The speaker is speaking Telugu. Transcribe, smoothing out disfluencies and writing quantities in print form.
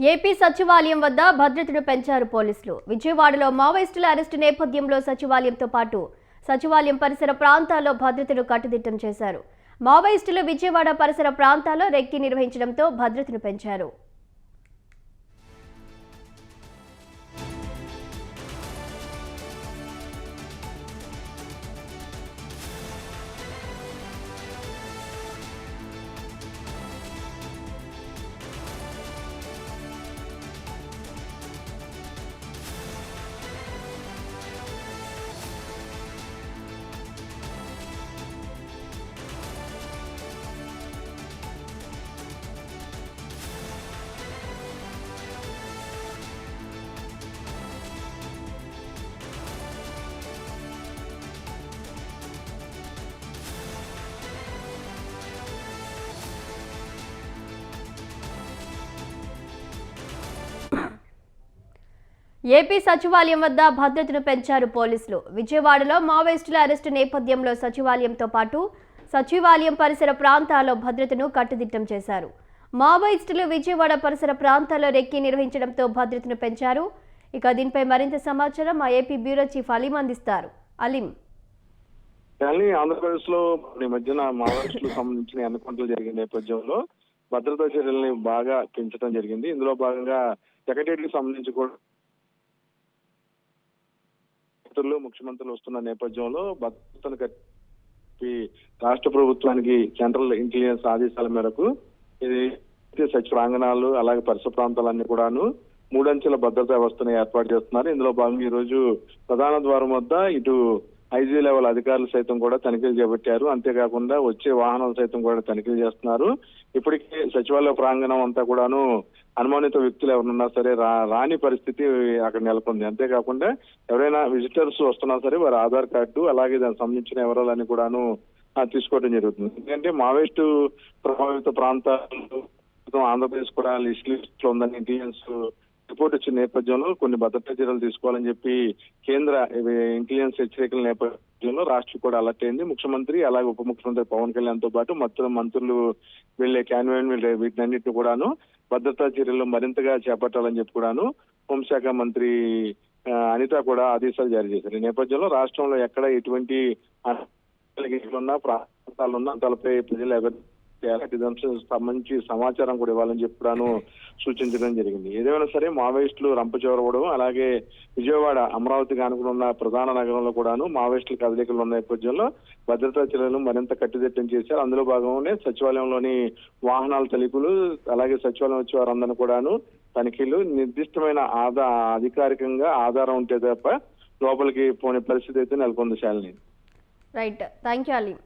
ఏపీ సచివాలయం వద్ద భద్రతను పెంచారు పోలీసులు. విజయవాడలో మావోయిస్టుల అరెస్టు నేపథ్యంలో సచివాలయంతో పాటు సచివాలయం పరిసర ప్రాంతాల్లో భద్రతను కట్టుదిట్టం చేశారు. మావోయిస్టులు విజయవాడ పరిసర ప్రాంతాల్లో రెక్కి నిర్వహించడంతో భద్రతను పెంచారు. ఏపీ సచివాలయం వద్ద భద్రతను పెంచారు పోలీసులు. విజయవాడలో మావోయిస్టుల అరెస్టు నేపథ్యంలో సచివాలయంతో పాటు సచివాలయం పరిసర ప్రాంతాల్లో భద్రతను కట్టుదిట్టం చేశారు. మావోయిస్టులు విజయవాడ పరిసర ప్రాంతాల్లో రెక్కి నిర్వహించడంతో భద్రతను పెంచారు. ఇక దీనిపై మరింత సమాచారం మా ఏపీ బ్యూరో చీఫ్ అలీం అందిస్తారు. అలీం, ఆంధ్రప్రదేశ్ లో ఈ మధ్యన మావోయిస్టులకు సంబంధించిన ఎన్కౌంటర్లు జరిగిన నేపథ్యంలో భద్రతా చర్యల్ని బాగా పెంచడం జరిగింది. ఇందులో భాగంగా సెక్రటరీకి సంబంధించి కూడా ముఖ్యమంత్రులు వస్తున్న నేపథ్యంలో భద్రతను కట్టి రాష్ట్ర ప్రభుత్వానికి సెంట్రల్ ఇంటెలిజెన్స్ ఆదేశాల మేరకు ఇది ప్రాంగణాలు అలాగే పరిసర ప్రాంతాలన్నీ కూడాను 3 అంచెల భద్రతా వ్యవస్థను ఏర్పాటు చేస్తున్నారు. ఇందులో భాగంగా ఈ రోజు ప్రధాన ద్వారం వద్ద ఇటు ఐజీ లెవెల్ అధికారులు సైతం కూడా తనిఖీలు చేపట్టారు. అంతేకాకుండా వచ్చే వాహనాలు సైతం కూడా తనిఖీలు చేస్తున్నారు. ఇప్పటికే సచివాలయ ప్రాంగణం అంతా కూడాను అనుమానిత వ్యక్తులు ఎవరున్నా సరే రాని పరిస్థితి అక్కడ నెలకొంది. అంతేకాకుండా ఎవరైనా విజిటర్స్ వస్తున్నా సరే వారి ఆధార్ కార్డు అలాగే దానికి సంబంధించిన వివరాలన్నీ కూడాను తీసుకోవడం జరుగుతుంది. ఎందుకంటే మావోయిస్టు ప్రభావిత ప్రాంతాలు ఆంధ్రప్రదేశ్ కూడా లిస్ట్ లో ఉందని ఇంటెలిజెన్స్ రిపోర్ట్ వచ్చిన నేపథ్యంలో కొన్ని భద్రతా చర్యలు తీసుకోవాలని చెప్పి కేంద్ర ఇంటెలిజెన్స్ హెచ్చరికల నేపథ్యంలో రాష్ట్రం కూడా అలర్ట్ అయింది. ముఖ్యమంత్రి అలాగే ఉప ముఖ్యమంత్రి పవన్ కళ్యాణ్ తో పాటు మొత్తం మంత్రులు వెళ్లే క్యాన్వాన్ వీటినన్నింటినీ కూడాను భద్రతా చర్యలు మరింతగా చేపట్టాలని చెప్పి కూడాను హోంశాఖ మంత్రి అనిత కూడా ఆదేశాలు జారీ చేశారు. ఈ నేపథ్యంలో రాష్ట్రంలో ఎక్కడ ఎటువంటి ప్రాంతాలున్నా తలపై ప్రజలు సంబంధించి సమాచారం కూడా ఇవ్వాలని చెప్పాను సూచించడం జరిగింది. ఏదేమైనా సరే మావోయిస్టులు రంపచోరవడం అలాగే విజయవాడ అమరావతికి ఆనుకుని ఉన్న ప్రధాన నగరంలో కూడాను మావోయిస్టుల కదలికలు ఉన్న నేపథ్యంలో భద్రతా చర్యలను మరింత కట్టుదిట్టం చేశారు. అందులో భాగంగానే సచివాలయంలోని వాహనాల తనిఖీలు అలాగే సచివాలయం వచ్చే వారందరూ కూడాను తనిఖీలు నిర్దిష్టమైన అధికారికంగా ఆధారం ఉంటే తప్ప లోపలికి పోనే పరిస్థితి అయితే నెలకొంది. Shalini. Right, thank you Aleem.